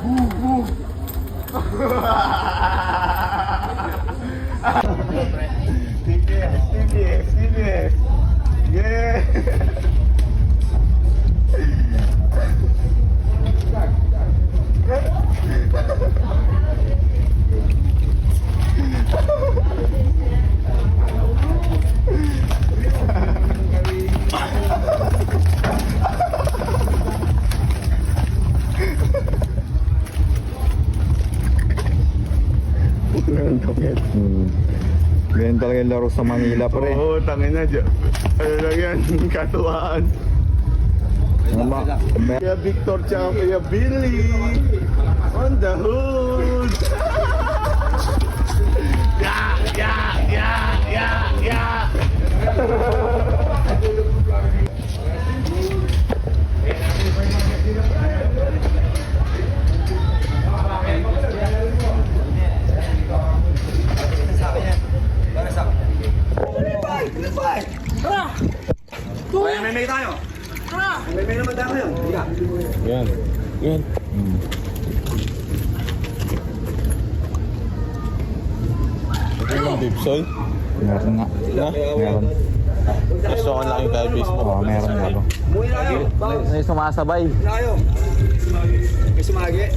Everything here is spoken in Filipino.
TBS. Yeah. Ganyan talaga yung laro sa Manila, pre. Oo, tangin na dyan. Ano lang yan, katuwaan. Kaya Victor tsaka kaya Billy on the hood. Yeah. MMA tayo. MMA naman tayo ngayon. Yan. Ito yung Dipsoy? Meron nga. Meron. Gusto ko lang yung kay Facebook. Oo, meron nga. Muwi na kayo. May sumasabay. Muwi na kayo. May sumagi.